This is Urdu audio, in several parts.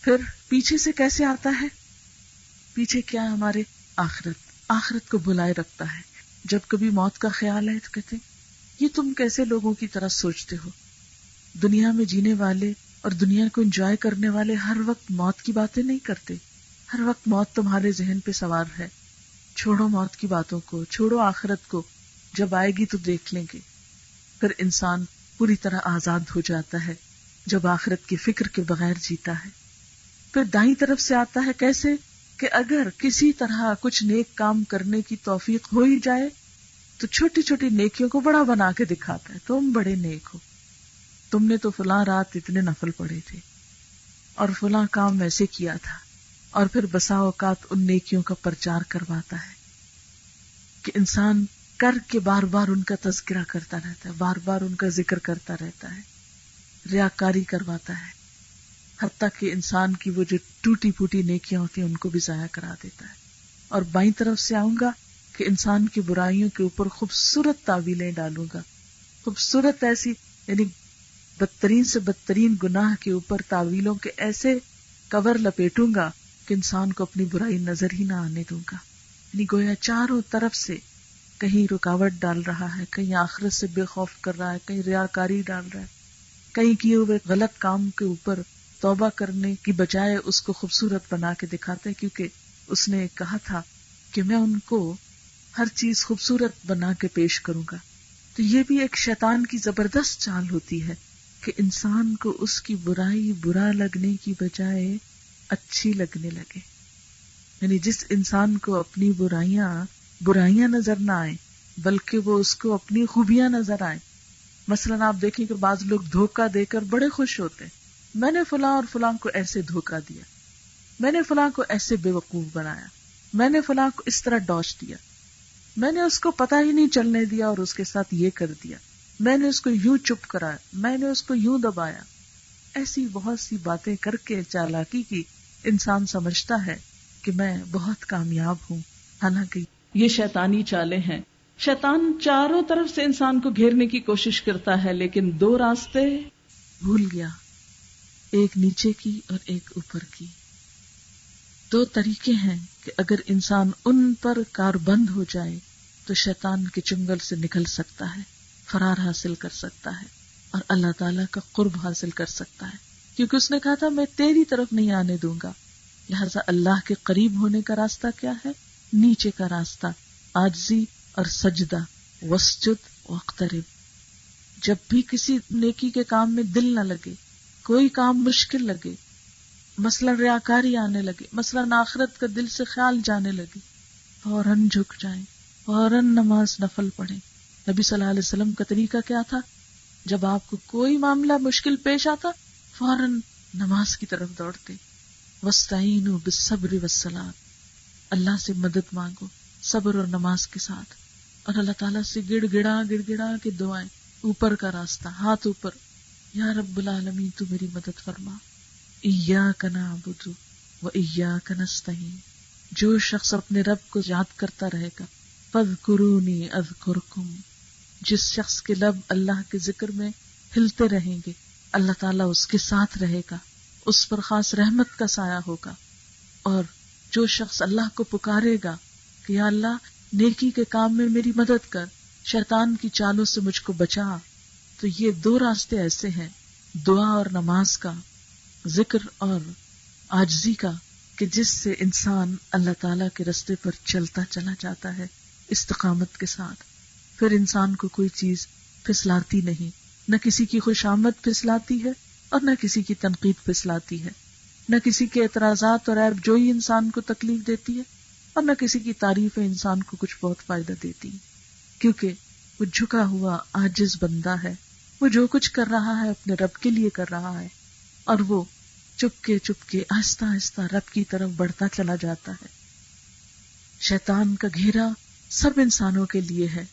پھر پیچھے سے کیسے آتا ہے؟ پیچھے کیا ہے ہمارے؟ آخرت کو بلائے رکھتا ہے. جب کبھی موت کا خیال ہے تو کہتے یہ تم کیسے لوگوں کی طرح سوچتے ہو؟ دنیا میں جینے والے اور دنیا کو انجوائے کرنے والے ہر وقت موت کی باتیں نہیں کرتے. ہر وقت موت تمہارے ذہن پہ سوار ہے. چھوڑو موت کی باتوں کو، چھوڑو آخرت کو، جب آئے گی تو دیکھ لیں گے. پھر انسان پوری طرح آزاد ہو جاتا ہے جب آخرت کی فکر کے بغیر جیتا ہے. پھر دائیں طرف سے آتا ہے کیسے کہ اگر کسی طرح کچھ نیک کام کرنے کی توفیق ہو ہی جائے تو چھوٹی چھوٹی نیکیوں کو بڑا بنا کے دکھاتا ہے. تم بڑے نیک ہو، تم نے تو فلاں رات اتنے نفل پڑھے تھے اور فلاں کام ایسے کیا تھا. اور پھر بسا اوقات ان نیکیوں کا پرچار کرواتا ہے کہ انسان کر کے بار بار ان کا تذکرہ کرتا رہتا ہے، بار بار ان کا ذکر کرتا رہتا ہے، ریاکاری کرواتا ہے، حتیٰ کہ انسان کی وہ جو ٹوٹی پھوٹی نیکیاں ہوتی ہیں ان کو بھی ضائع کرا دیتا ہے. اور بائیں طرف سے آؤں گا کہ انسان کی برائیوں کے اوپر خوبصورت تعویلیں ڈالوں گا. خوبصورت ایسی، یعنی بدترین سے بدترین گناہ کے اوپر تعویلوں کے ایسے کور لپیٹوں گا کہ انسان کو اپنی برائی نظر ہی نہ آنے دوں گا. یعنی گویا چاروں طرف سے کہیں رکاوٹ ڈال رہا ہے، کہیں آخرت سے بے خوف کر رہا ہے، کہیں ریاکاری ڈال رہا ہے، کہیں کیے ہوئے غلط کام کے اوپر توبہ کرنے کی بجائے اس کو خوبصورت بنا کے دکھاتے ہیں، کیونکہ اس نے کہا تھا کہ میں ان کو ہر چیز خوبصورت بنا کے پیش کروں گا. تو یہ بھی ایک شیطان کی زبردست چال ہوتی ہے کہ انسان کو اس کی برائی برا لگنے کی بجائے اچھی لگنے لگے. یعنی جس انسان کو اپنی برائیاں نظر نہ آئیں بلکہ وہ اس کو اپنی خوبیاں نظر آئیں. مثلا آپ دیکھیں کہ بعض لوگ دھوکہ دے کر بڑے خوش ہوتے ہیں، میں نے فلاں اور فلاں کو ایسے دھوکہ دیا، میں نے فلاں کو ایسے بے وقوف بنایا، میں نے فلاں کو اس طرح ڈوش دیا، میں نے اس کو پتہ ہی نہیں چلنے دیا اور اس کے ساتھ یہ کر دیا، میں نے اس کو یوں چپ کرایا، میں نے اس کو یوں دبایا. ایسی بہت سی باتیں کر کے چالاکی کی انسان سمجھتا ہے کہ میں بہت کامیاب ہوں، حالانکہ یہ شیطانی چالیں ہیں. شیطان چاروں طرف سے انسان کو گھیرنے کی کوشش کرتا ہے، لیکن دو راستے بھول گیا، ایک نیچے کی اور ایک اوپر کی. دو طریقے ہیں کہ اگر انسان ان پر کاربند ہو جائے تو شیطان کے چنگل سے نکل سکتا ہے، فرار حاصل کر سکتا ہے اور اللہ تعالیٰ کا قرب حاصل کر سکتا ہے، کیونکہ اس نے کہا تھا میں تیری طرف نہیں آنے دوں گا. لہذا اللہ کے قریب ہونے کا راستہ کیا ہے؟ نیچے کا راستہ، عاجزی اور سجدہ، واسجد واقترب. جب بھی کسی نیکی کے کام میں دل نہ لگے، کوئی کام مشکل لگے، مثلا ریاکاری آنے لگے، مثلا آخرت کا دل سے خیال جانے لگے، فوراً جھک جائیں، فوراً نماز نفل پڑھیں. نبی صلی اللہ علیہ وسلم کا طریقہ کیا تھا؟ جب آپ کو کوئی معاملہ مشکل پیش آتا فوراً نماز کی طرف دوڑتے. وَاسْتَعِینُوا بِالصَّبْرِ وَالصَّلَاةِ، اللہ سے مدد مانگو صبر اور نماز کے ساتھ، اور اللہ تعالیٰ سے گڑ گڑا کے دعائیں. اوپر کا راستہ، ہاتھ اوپر، یا رب العالمین تو میری مدد فرما. ایاک نعبد و ایاک نستعین. جو شخص اپنے رب کو یاد کرتا رہے گا، فاذکرونی اذکرکم، جس شخص کے لب اللہ کے ذکر میں ہلتے رہیں گے اللہ تعالیٰ اس کے ساتھ رہے گا، اس پر خاص رحمت کا سایہ ہوگا. اور جو شخص اللہ کو پکارے گا کہ یا اللہ نیکی کے کام میں میری مدد کر، شیطان کی چالوں سے مجھ کو بچا. تو یہ دو راستے ایسے ہیں، دعا اور نماز کا، ذکر اور عاجزی کا، کہ جس سے انسان اللہ تعالیٰ کے راستے پر چلتا چلا جاتا ہے استقامت کے ساتھ. پھر انسان کو کوئی چیز پھسلاتی نہیں، نہ کسی کی خوشامد پھسلاتی ہے اور نہ کسی کی تنقید پھسلاتی ہے، نہ کسی کے اعتراضات اور عیب جوئی انسان کو تکلیف دیتی ہے اور نہ کسی کی تعریفیں انسان کو کچھ بہت فائدہ دیتی ہیں، کیونکہ وہ جھکا ہوا عاجز بندہ ہے. وہ جو کچھ کر رہا ہے اپنے رب کے لیے کر رہا ہے، اور وہ چپ کے آہستہ آہستہ رب کی طرف بڑھتا چلا جاتا ہے. شیطان کا گھیرا سب انسانوں کے لیے ہے.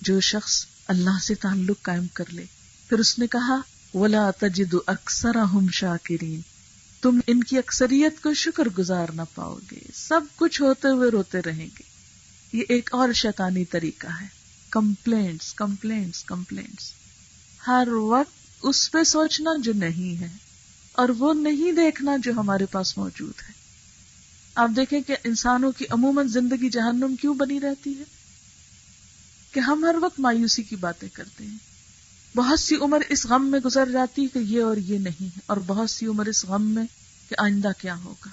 جو شخص اللہ سے تعلق قائم کر لے. پھر اس نے کہا وَلَا تَجِدُ أَكْثَرَهُمْ شَاكِرِينَ، تم ان کی اکثریت کو شکر گزار نہ پاؤ گے، سب کچھ ہوتے ہوئے روتے رہیں گے. یہ ایک اور شیطانی طریقہ ہے، کمپلینٹس، ہر وقت اس پہ سوچنا جو نہیں ہے اور وہ نہیں دیکھنا جو ہمارے پاس موجود ہے. آپ دیکھیں کہ انسانوں کی عموماً زندگی جہنم کیوں بنی رہتی ہے؟ کہ ہم ہر وقت مایوسی کی باتیں کرتے ہیں. بہت سی عمر اس غم میں گزر جاتی ہے کہ یہ اور یہ نہیں ہے، اور بہت سی عمر اس غم میں کہ آئندہ کیا ہوگا.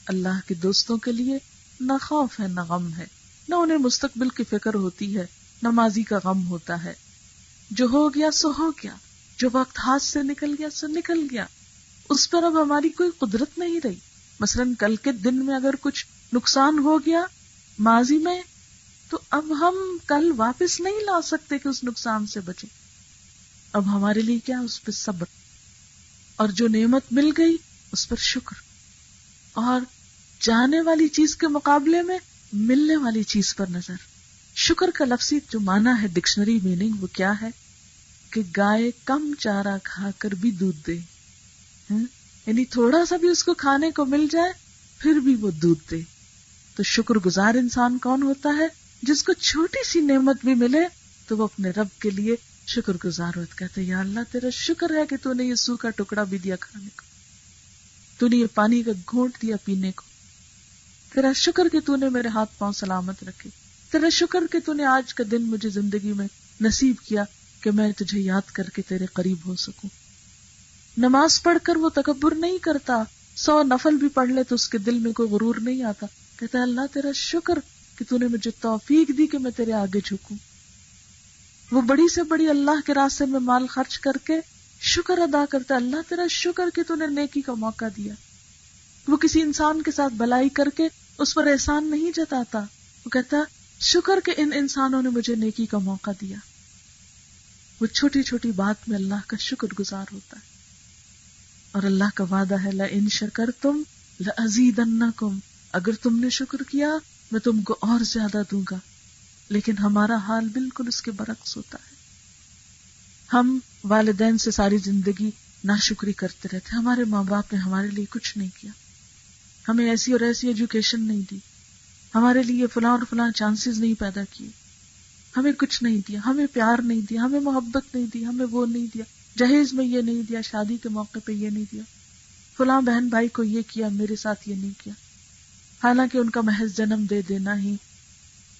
اللہ کے دوستوں کے لیے نہ خوف ہے نہ غم ہے، نہ انہیں مستقبل کی فکر ہوتی ہے، نہ ماضی کا غم ہوتا ہے. جو ہو گیا سو ہو گیا، جو وقت ہاتھ سے نکل گیا سو نکل گیا، اس پر اب ہماری کوئی قدرت نہیں رہی. مثلاً کل کے دن میں اگر کچھ نقصان ہو گیا ماضی میں، تو اب ہم کل واپس نہیں لا سکتے کہ اس نقصان سے بچیں. اب ہمارے لیے کیا، اس پہ صبر، اور جو نعمت مل گئی اس پر شکر، اور جانے والی چیز کے مقابلے میں ملنے والی چیز پر نظر. شکر کا لفظی جو معنی ہے ڈکشنری میننگ وہ کیا ہے کہ گائے کم چارہ کھا کر بھی دودھ دے، یعنی تھوڑا سا بھی اس کو کھانے کو مل جائے پھر بھی وہ دودھ دے. تو شکر گزار انسان کون ہوتا ہے؟ جس کو چھوٹی سی نعمت بھی ملے تو وہ اپنے رب کے لیے شکر گزار ہوتا، کہتے یا اللہ تیرا شکر ہے کہ تو نے یہ سوکھا ٹکڑا بھی دیا کھانے کو، تو نے یہ پانی کا گھونٹ دیا پینے کو، تیرا شکر کہ تو نے میرے ہاتھ پاؤں سلامت رکھے، تیرا شکر کہ تو نے آج کا دن مجھے زندگی میں نصیب کیا کہ میں تجھے یاد کر کے تیرے قریب ہو سکوں. نماز پڑھ کر وہ تکبر نہیں کرتا، 100 نفل بھی پڑھ لے تو اس کے دل میں کوئی غرور نہیں آتا، کہتا ہے اللہ تیرا شکر کہ تو نے مجھے توفیق دی کہ میں تیرے آگے جھکوں. وہ بڑی سے بڑی اللہ کے راستے میں مال خرچ کر کے شکر ادا کرتا ہے، اللہ تیرا شکر کہ تو نے نیکی کا موقع دیا. وہ کسی انسان کے ساتھ بھلائی کر کے اس پر احسان نہیں جتاتا، وہ کہتا شکر کہ ان انسانوں نے مجھے نیکی کا موقع دیا. وہ چھوٹی چھوٹی بات میں اللہ کا شکر گزار ہوتا ہے. اور اللہ کا وعدہ ہے لَإِن شَكَرْتُمْ لَأَزِيدَنَّكُمْ، اگر تم نے شکر کیا میں تم کو اور زیادہ دوں گا. لیکن ہمارا حال بالکل اس کے برعکس ہوتا ہے. ہم والدین سے ساری زندگی ناشکری کرتے رہتے، ہمارے ماں باپ نے ہمارے لیے کچھ نہیں کیا، ہمیں ایسی اور ایسی ایجوکیشن نہیں دی، ہمارے لیے فلاں اور فلاں چانسز نہیں پیدا کیے، ہمیں کچھ نہیں دیا، ہمیں پیار نہیں دیا، ہمیں محبت نہیں دی، ہمیں وہ نہیں دیا، جہیز میں یہ نہیں دیا، شادی کے موقع پہ یہ نہیں دیا، فلاں بہن بھائی کو یہ کیا، میرے ساتھ یہ نہیں کیا. حالانکہ ان کا محض جنم دے دینا ہی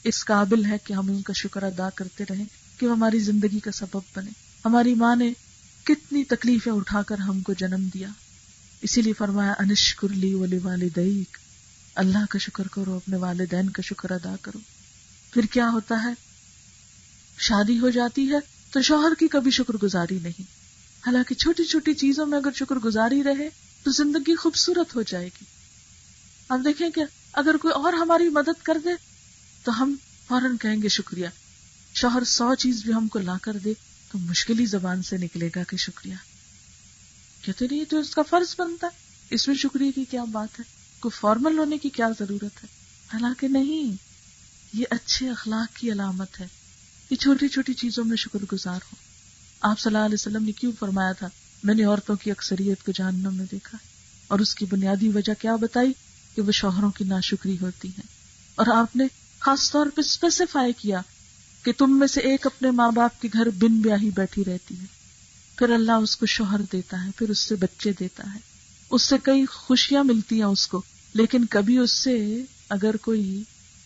اس قابل ہے کہ ہم ان کا شکر ادا کرتے رہیں کہ وہ ہماری زندگی کا سبب بنے. ہماری ماں نے کتنی تکلیفیں اٹھا کر ہم کو جنم دیا، اسی لیے فرمایا انشکر لی ولوالدیک، اللہ کا شکر کرو، اپنے والدین کا شکر ادا کرو. پھر کیا ہوتا ہے، شادی ہو جاتی ہے تو شوہر کی کبھی شکر گزاری نہیں. حالانکہ چھوٹی چھوٹی چیزوں میں اگر شکر گزاری رہے تو زندگی خوبصورت ہو جائے گی. آپ دیکھیں کہ اگر کوئی اور ہماری مدد کر دے تو ہم فوراً کہیں گے شکریہ. شوہر 100 چیز بھی ہم کو لا کر دے تو مشکل ہی زبان سے نکلے گا کہ شکریہ. کہتے نہیں تو اس کا فرض بنتا ہے، اس میں شکریہ کی کیا بات ہے، کوئی فارمل ہونے کی کیا ضرورت ہے. حالانکہ نہیں، یہ اچھے اخلاق کی علامت ہے، یہ چھوٹی چھوٹی چیزوں میں شکر گزار ہو. آپ صلی اللہ علیہ وسلم نے کیوں فرمایا تھا میں نے عورتوں کی اکثریت کو جہنم میں دیکھا، اور اس کی بنیادی وجہ کیا بتائی کہ وہ شوہروں کی ناشکری ہوتی ہے. اور آپ نے خاص طور پہ اسپیسیفائی کیا کہ تم میں سے ایک اپنے ماں باپ کے گھر بن بیاہی بیٹھی رہتی ہے، پھر اللہ اس کو شوہر دیتا ہے، پھر اس سے بچے دیتا ہے، اس سے کئی خوشیاں ملتی ہیں اس کو، لیکن کبھی اس سے اگر کوئی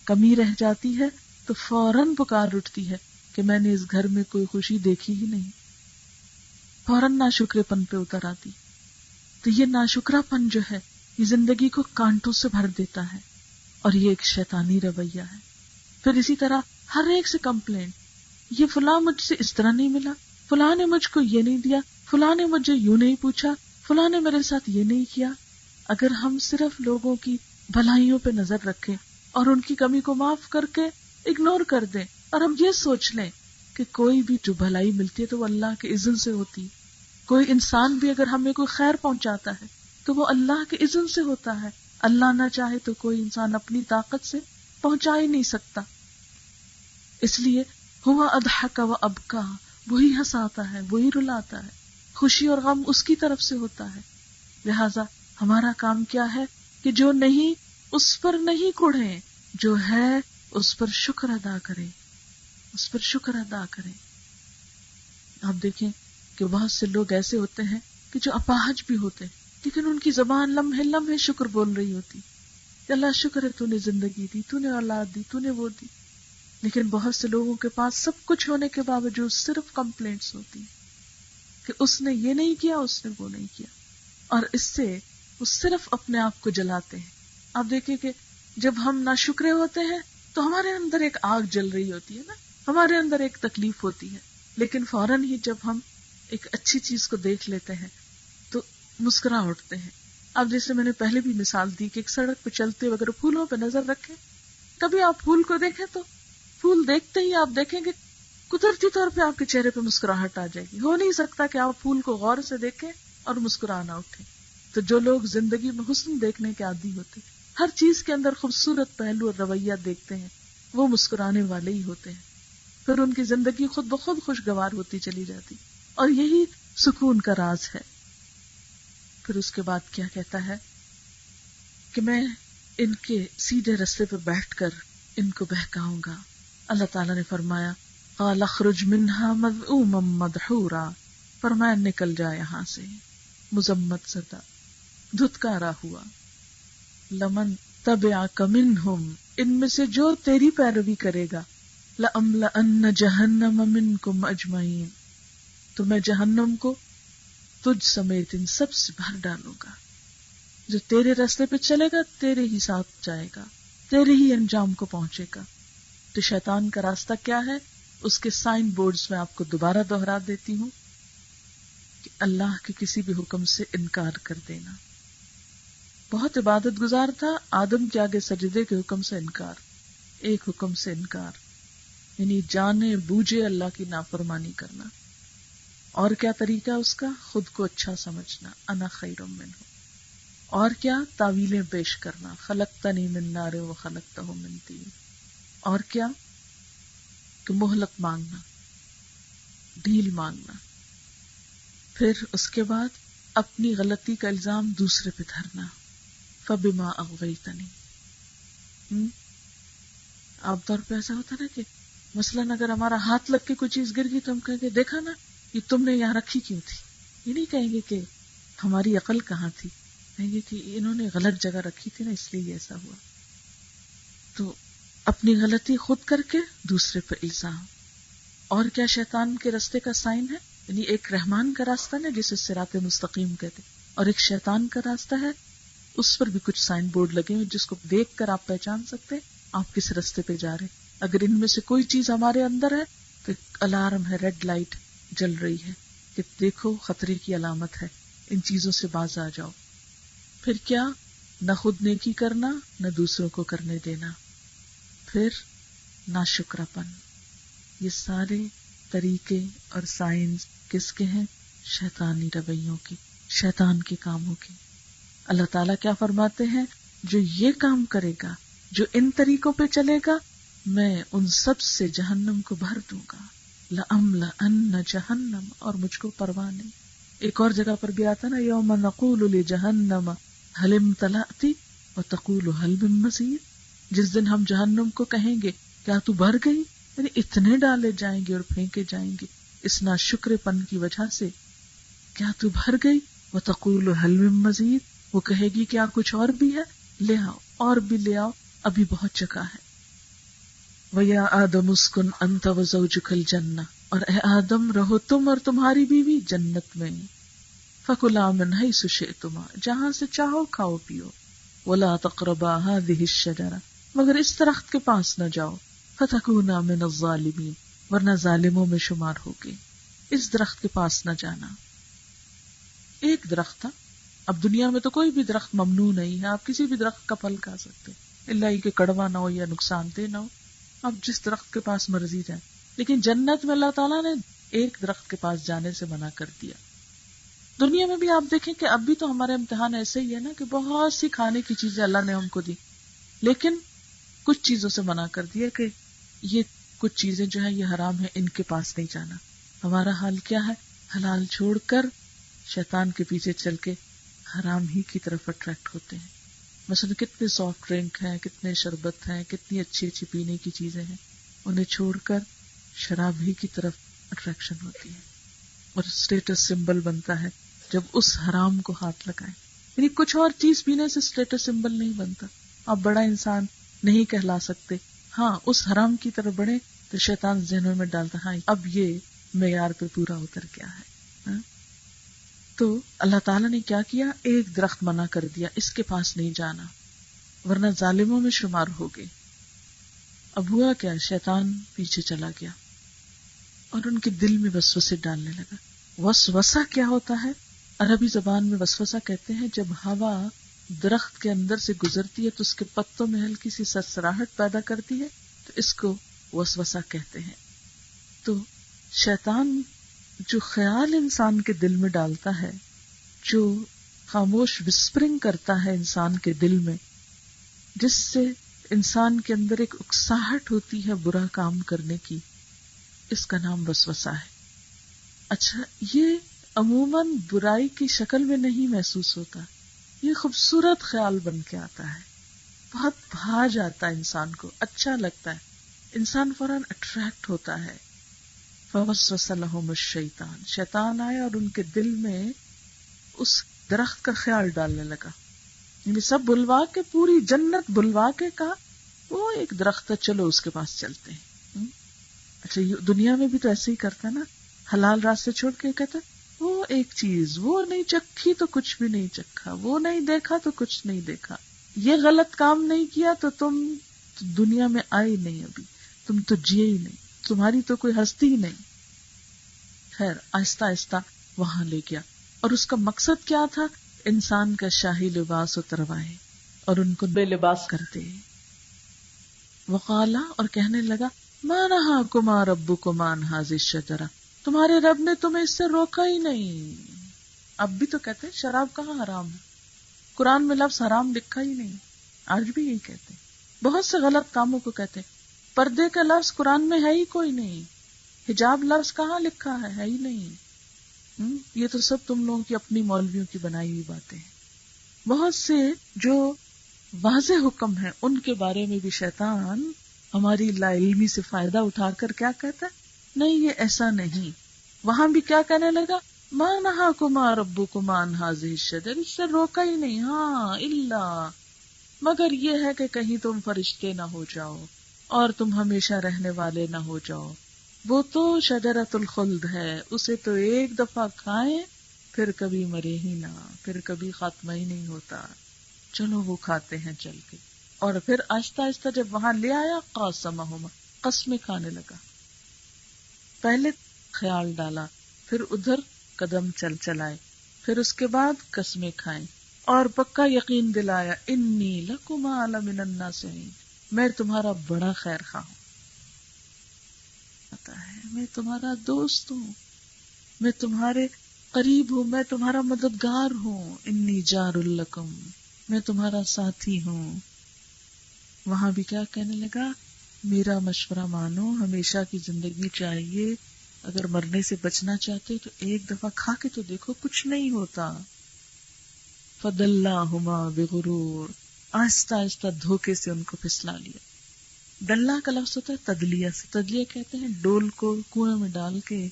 کمی رہ جاتی ہے تو فوراً پکار اٹھتی ہے کہ میں نے اس گھر میں کوئی خوشی دیکھی ہی نہیں، فوراً ناشکرے پن پہ اتر آتی. تو یہ ناشکرا پن جو ہے یہ زندگی کو کانٹوں سے بھر دیتا ہے، اور یہ ایک شیطانی رویہ ہے. پھر اسی طرح ہر ایک سے کمپلینٹ، یہ فلاں مجھ سے اس طرح نہیں ملا، فلاں نے مجھ کو یہ نہیں دیا، فلاں نے مجھے یوں نہیں پوچھا، فلاں نے میرے ساتھ یہ نہیں کیا. اگر ہم صرف لوگوں کی بھلائیوں پہ نظر رکھیں اور ان کی کمی کو معاف کر کے اگنور کر دیں، اور ہم یہ سوچ لیں کہ کوئی بھی جو بھلائی ملتی ہے تو وہ اللہ کے اذن سے ہوتی، کوئی انسان بھی اگر ہمیں کوئی خیر پہنچاتا ہے تو وہ اللہ کے اذن سے ہوتا ہے، اللہ نہ چاہے تو کوئی انسان اپنی طاقت سے پہنچا ہی نہیں سکتا. اس لیے ہوا اضحک و ابکا، وہی ہنساتا ہے وہی رلاتا ہے، خوشی اور غم اس کی طرف سے ہوتا ہے. لہذا ہمارا کام کیا ہے کہ جو نہیں اس پر نہیں کوڑھیں، جو ہے اس پر شکر ادا کریں، اس پر شکر ادا کریں. آپ دیکھیں کہ بہت سے لوگ ایسے ہوتے ہیں کہ جو اپاہج بھی ہوتے لیکن ان کی زبان لمحے لمحے شکر بول رہی ہوتی کہ اللہ شکر ہے تو نے زندگی دی، تو نے اولاد دی، تو نے وہ دی. لیکن بہت سے لوگوں کے پاس سب کچھ ہونے کے باوجود صرف کمپلینٹس ہوتی ہیں کہ اس نے یہ نہیں کیا، اس نے وہ نہیں کیا، اور اس سے وہ صرف اپنے آپ کو جلاتے ہیں. آپ دیکھیں کہ جب ہم ناشکرے ہوتے ہیں تو ہمارے اندر ایک آگ جل رہی ہوتی ہے نا، ہمارے اندر ایک تکلیف ہوتی ہے، لیکن فوراً ہی جب ہم ایک اچھی چیز کو دیکھ لیتے ہیں تو مسکرا اٹھتے ہیں. اب جیسے میں نے پہلے بھی مثال دی کہ ایک سڑک پہ چلتے اگر پھولوں پہ نظر رکھیں، کبھی آپ پھول کو دیکھیں تو پھول دیکھتے ہی آپ دیکھیں گے قدرتی طور پہ آپ کے چہرے پہ مسکراہٹ آ جائے گی. ہو نہیں سکتا کہ آپ پھول کو غور سے دیکھیں اور مسکرانا اٹھیں. تو جو لوگ زندگی میں حسن دیکھنے کے عادی ہوتے، ہر چیز کے اندر خوبصورت پہلو اور رویہ دیکھتے ہیں، وہ مسکرانے والے ہی ہوتے ہیں. پھر ان کی زندگی خود بخود خوشگوار ہوتی چلی جاتی، اور یہی سکون کا راز ہے. پھر اس کے بعد کیا کہتا ہے کہ میں ان کے سیدھے رستے پہ بیٹھ کر ان کو بہکاؤں گا. اللہ تعالیٰ نے فرمایا قال اخرج منها مذءوما مدحورا، فرمایا نکل جا یہاں سے مذمت زدہ، دھتکارا ہوا. لمن تبعک منہم، ان میں سے جو تیری پیروی کرے گا، لأملأن جہنم منکم اجمعین، تو میں جہنم کو تجھ سمیت ان سب سے بھر ڈالوں گا. جو تیرے راستے پہ چلے گا تیرے ہی ساتھ جائے گا، تیرے ہی انجام کو پہنچے گا. تو شیطان کا راستہ کیا ہے؟ اس کے سائن بورڈز میں آپ کو دوبارہ دوہرا دیتی ہوں کہ اللہ کے کسی بھی حکم سے انکار کر دینا. بہت عبادت گزار تھا، آدم کے آگے سجدے کے حکم سے انکار، ایک حکم سے انکار، یعنی جانے بوجھے اللہ کی نافرمانی کرنا. اور کیا طریقہ اس کا؟ خود کو اچھا سمجھنا، انا خیر منہ. اور کیا؟ تاویلیں پیش کرنا، خلقتنی من نار و خلقتہ من طین. اور کیا؟ کہ مہلت مانگنا، ڈھیل مانگنا. پھر اس کے بعد اپنی غلطی کا الزام دوسرے پہ دھرنا، فبما اغویتنی. عام طور پہ ایسا ہوتا نا کہ مثلاً اگر ہمارا ہاتھ لگ کے کوئی چیز گر گئی تو ہم کہیں گے دیکھا نا یہ تم نے یہاں رکھی کیوں تھی. یہ نہیں کہیں گے کہ ہماری عقل کہاں تھی، کہیں گے کہ انہوں نے غلط جگہ رکھی تھی نا اس لیے ایسا ہوا. تو اپنی غلطی خود کر کے دوسرے پہ الزام. اور کیا شیطان کے راستے کا سائن ہے؟ یعنی ایک رحمان کا راستہ نا جسے صراط مستقیم کہتے، اور ایک شیطان کا راستہ ہے، اس پر بھی کچھ سائن بورڈ لگے ہوئے جس کو دیکھ کر آپ پہچان سکتے آپ کس راستے پہ جا رہے. اگر ان میں سے کوئی چیز ہمارے اندر ہے تو الارم ہے، ریڈ لائٹ جل رہی ہے کہ دیکھو خطرے کی علامت ہے، ان چیزوں سے باز آ جاؤ. پھر کیا؟ نہ خود نیکی کرنا، نہ دوسروں کو کرنے دینا. پھر ناشکراپن. یہ سارے طریقے اور سائنس کس کے ہیں؟ شیطانی رویوں کی، شیطان کے کاموں کی. اللہ تعالیٰ کیا فرماتے ہیں؟ جو یہ کام کرے گا، جو ان طریقوں پہ چلے گا، میں ان سب سے جہنم کو بھر دوں گا. لَأَمْلَأَنَّ جہنم، اور مجھ کو پرواہ نہیں. ایک اور جگہ پر بھی آتا نا یوم نقول لجہنم هل امتلأت وتقول هل من مزید. جس دن ہم جہنم کو کہیں گے کیا تو بھر گئی، یعنی اتنے ڈالے جائیں گے اور پھینکے جائیں گے اس ناشکر پن کی وجہ سے، کیا تو بھر گئی. وتقول هل من مزید، وہ کہے گی کیا کچھ اور بھی ہے، لے آؤ اور بھی لے آؤ، ابھی بہت جگہ ہے. وَيَا آدَمُ اسْكُنْ أَنْتَ وَزَوْجُكَ الْجَنَّةَ، اور اے آدم رہو تم اور تمہاری بیوی جنت میں. فَكُلَا مِنْ حَيْثُ شِئْتُمَا، جہاں سے چاہو کھاؤ پیو. وَلَا تَقْرَبَا هَٰذِهِ الشَّجَرَةَ، مگر اس درخت کے پاس نہ جاؤ. فَتَكُونَا مِنَ الظَّالِمِينَ، ورنہ ظالموں میں شمار ہوگے. اس درخت کے پاس نہ جانا. ایک درخت تھا، اب دنیا میں تو کوئی بھی درخت ممنوع نہیں ہے، آپ کسی بھی درخت کا پھل کھا سکتے اللہ ہی کہ کڑوا نہ ہو یا نقصان دہ نہ ہو، آپ جس درخت کے پاس مرضی جائیں. لیکن جنت میں اللہ تعالیٰ نے ایک درخت کے پاس جانے سے منع کر دیا. دنیا میں بھی آپ دیکھیں کہ اب بھی تو ہمارے امتحان ایسے ہی ہے نا کہ بہت سی کھانے کی چیزیں اللہ نے ہم کو دی، لیکن کچھ چیزوں سے منع کر دیا کہ یہ کچھ چیزیں جو ہیں یہ حرام ہیں، ان کے پاس نہیں جانا. ہمارا حال کیا ہے؟ حلال چھوڑ کر شیطان کے پیچھے چل کے حرام ہی کی طرف اٹریکٹ ہوتے ہیں. مثلا کتنے سافٹ ڈرنک ہیں، کتنے شربت ہیں، کتنی اچھی اچھی پینے کی چیزیں ہیں، انہیں چھوڑ کر شراب ہی کی طرف اٹریکشن ہوتی ہے اور اسٹیٹس سمبل بنتا ہے. جب اس حرام کو ہاتھ لگائیں. یعنی کچھ اور چیز پینے سے اسٹیٹس سمبل نہیں بنتا، آپ بڑا انسان نہیں کہلا سکتے. ہاں اس حرام کی طرف بڑھے تو شیطان ذہنوں میں ڈالتا ہاں اب یہ معیار پہ پورا اتر گیا ہے. ہاں؟ تو اللہ تعالیٰ نے کیا کیا، ایک درخت منع کر دیا، اس کے پاس نہیں جانا ورنہ ظالموں میں شمار ہو گئے. اب ہوا کیا، شیطان پیچھے چلا گیا اور ان کے دل میں وسوسے ڈالنے لگا. وسوسہ کیا ہوتا ہے؟ عربی زبان میں وسوسہ کہتے ہیں جب ہوا درخت کے اندر سے گزرتی ہے تو اس کے پتوں میں ہلکی سی سرسراہٹ پیدا کرتی ہے، تو اس کو وسوسہ کہتے ہیں. تو شیطان جو خیال انسان کے دل میں ڈالتا ہے، جو خاموش وسپرنگ کرتا ہے انسان کے دل میں، جس سے انسان کے اندر ایک اکساہٹ ہوتی ہے برا کام کرنے کی، اس کا نام وسوسہ ہے. اچھا، یہ عموماً برائی کی شکل میں نہیں محسوس ہوتا، یہ خوبصورت خیال بن کے آتا ہے، بہت بھا جاتا ہے انسان کو، اچھا لگتا ہے، انسان فوراً اٹریکٹ ہوتا ہے. فوسوس لہم الشیطان، شیطان آیا اور ان کے دل میں اس درخت کا خیال ڈالنے لگا. یعنی سب بلوا کے، پوری جنت بلوا کے کہا وہ ایک درخت ہے، چلو اس کے پاس چلتے ہیں. اچھا، یہ دنیا میں بھی تو ایسے ہی کرتا نا، حلال راستے چھوڑ کے کہتا وہ ایک چیز وہ نہیں چکھی تو کچھ بھی نہیں چکھا، وہ نہیں دیکھا تو کچھ نہیں دیکھا، یہ غلط کام نہیں کیا تو تم دنیا میں آئی نہیں، ابھی تم تو جیے ہی نہیں، تمہاری تو کوئی ہستی ہی نہیں. خیر آہستہ آہستہ وہاں لے گیا، اور اس کا مقصد کیا تھا، انسان کا شاہی لباس اتروائے اور ان کو بے لباس کرتے. وقالا، اور کہنے لگا، ما نہاکما ربکما عن ھذہ الشجرہ، تمہارے رب نے تمہیں اس سے روکا ہی نہیں. اب بھی تو کہتے ہیں شراب کہاں حرام ہے، قرآن میں لفظ حرام لکھا ہی نہیں، آج بھی یہی کہتے ہیں. بہت سے غلط کاموں کو کہتے ہیں. پردے کا لفظ قرآن میں ہے ہی کوئی نہیں، حجاب لفظ کہاں لکھا ہے ہی نہیں. یہ تو سب تم لوگوں کی اپنی مولویوں کی بنائی ہوئی باتیں ہیں. بہت سے جو واضح حکم ہیں ان کے بارے میں بھی شیطان ہماری لا علمی سے فائدہ اٹھا کر کیا کہتا ہے، نہیں یہ ایسا نہیں. وہاں بھی کیا کہنے لگا، ما نہاکما ربکما عن ھذہ الشجرہ، اس سے روکا ہی نہیں، ہاں الا، مگر یہ ہے کہ کہیں تم فرشتے نہ ہو جاؤ اور تم ہمیشہ رہنے والے نہ ہو جاؤ. وہ تو شجرۃ الخلد ہے، اسے تو ایک دفعہ کھائیں پھر کبھی مرے ہی نہ، پھر کبھی خاتمہ ہی نہیں ہوتا. چلو وہ کھاتے ہیں چل کے. اور پھر آہستہ آہستہ جب وہاں لے آیا، قاسمہما، قسمیں کھانے لگا. پہلے خیال ڈالا، پھر ادھر قدم چلائے، پھر اس کے بعد قسمیں کھائیں اور پکا یقین دلایا، انی لکما لمن الناصحین، میں تمہارا بڑا خیر خواہ ہوں، پتا ہے میں تمہارا دوست ہوں، میں تمہارے قریب ہوں، میں تمہارا مددگار ہوں. انی جار لکم، میں تمہارا ساتھی ہوں. وہاں بھی کیا کہنے لگا، میرا مشورہ مانو، ہمیشہ کی زندگی چاہیے، اگر مرنے سے بچنا چاہتے تو ایک دفعہ کھا کے تو دیکھو، کچھ نہیں ہوتا. فدلاہما بغرور، آہستہ آہستہ دھوکے سے ان کو پھسلا لیا. دلہ کا لفظ ہوتا ہے تدلیہ سے، تدلیہ کہتے ہیں ڈول کو کنویں میں ڈال کے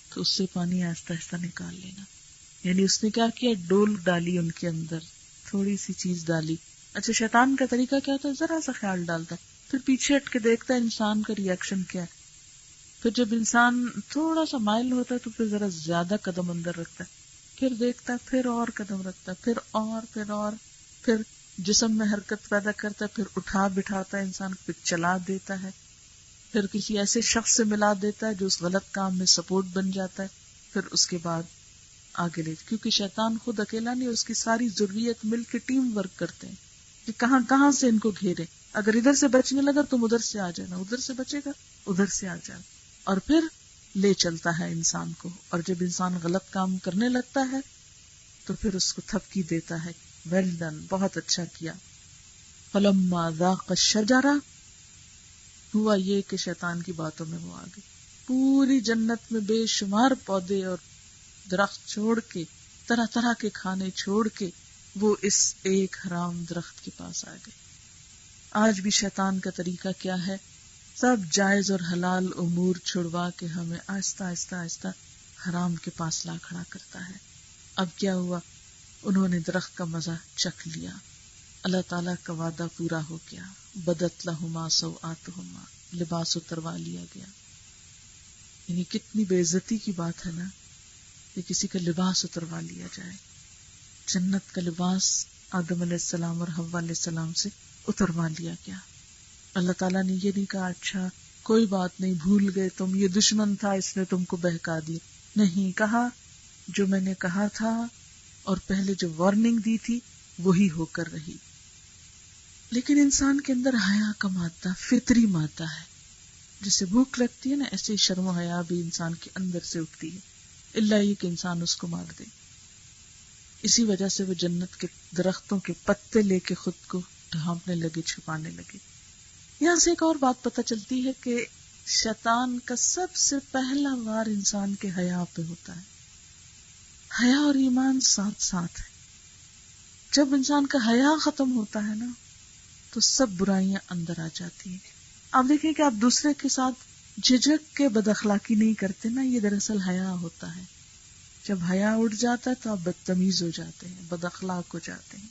تو اس سے پانی آہستہ آہستہ نکال لینا. یعنی اس نے کیا کیا، ڈول ڈالی ان کے اندر، تھوڑی سی چیز ڈالی. اچھا، شیطان کا طریقہ کیا ہوتا ہے، ذرا سا خیال ڈالتا ہے، پھر پیچھے ہٹ کے دیکھتا ہے انسان کا ری ایکشن کیا ہے. پھر جب انسان تھوڑا سا مائل ہوتا ہے تو پھر ذرا زیادہ قدم اندر رکھتا ہے، پھر دیکھتا ہے، پھر اور قدم رکھتا ہے، پھر جسم میں حرکت پیدا کرتا ہے، پھر اٹھا بٹھاتا ہے انسان کو، پھر چلا دیتا ہے، پھر کسی ایسے شخص سے ملا دیتا ہے جو اس غلط کام میں سپورٹ بن جاتا ہے، پھر اس کے بعد آگے لے، کیونکہ شیطان خود اکیلا نہیں، اس کی ساری ذریت مل کے ٹیم ورک کرتے ہیں کہ کہاں کہاں سے ان کو گھیرے. اگر ادھر سے بچنے لگا تم ادھر سے آ جانا، ادھر سے بچے گا ادھر سے آ جانا، اور پھر لے چلتا ہے انسان کو. اور جب انسان غلط کام کرنے لگتا ہے تو پھر اس کو تھپکی دیتا ہے، ویل ڈن، بہت اچھا کیا. فلما ذاق الشجرہ، ہوا یہ کہ شیطان کی باتوں میں وہ آ گئی. پوری جنت میں بے شمار پودے اور درخت چھوڑ کے، طرح طرح کے کھانے چھوڑ کے وہ اس ایک حرام درخت کے پاس آ گئے. آج بھی شیطان کا طریقہ کیا ہے، سب جائز اور حلال امور چھڑوا کے ہمیں آہستہ آہستہ آہستہ حرام کے پاس لا کھڑا کرتا ہے. اب کیا ہوا؟ انہوں نے درخت کا مزہ چکھ لیا، اللہ تعالیٰ کا وعدہ پورا ہو گیا، بدت لہما سوآتہما، لباس اتروا لیا گیا. یعنی کتنی بے عزتی کی بات ہے نا کہ کسی کا لباس اتروا لیا جائے. جنت کا لباس آدم علیہ السلام اور حوا علیہ السلام سے اتروا لیا گیا. اللہ تعالیٰ نے یہ نہیں کہا اچھا کوئی بات نہیں بھول گئے تم، یہ دشمن تھا اس نے تم کو بہکا دی. نہیں، کہا جو میں نے کہا تھا اور پہلے جو وارننگ دی تھی وہی ہو کر رہی. لیکن انسان کے اندر حیا کا مادہ فطری مادہ ہے. جسے بھوک لگتی ہے نا، ایسے ہی شرم و حیا بھی انسان کے اندر سے اٹھتی ہے، اللہ یہ کہ انسان اس کو مار دے. اسی وجہ سے وہ جنت کے درختوں کے پتے لے کے خود کو ڈھانپنے لگے، چھپانے لگے. یہاں سے ایک اور بات پتہ چلتی ہے کہ شیطان کا سب سے پہلا وار انسان کے حیا پہ ہوتا ہے. حیا اور ایمان ساتھ ساتھ ہے. جب انسان کا حیا ختم ہوتا ہے نا تو سب برائیاں اندر آ جاتی ہیں. آپ دیکھیں کہ آپ دوسرے کے ساتھ جھجک کے بد اخلاقی نہیں کرتے نا، یہ دراصل حیا ہوتا ہے. جب حیا اٹھ جاتا ہے تو آپ بدتمیز ہو جاتے ہیں، بد اخلاق ہو جاتے ہیں.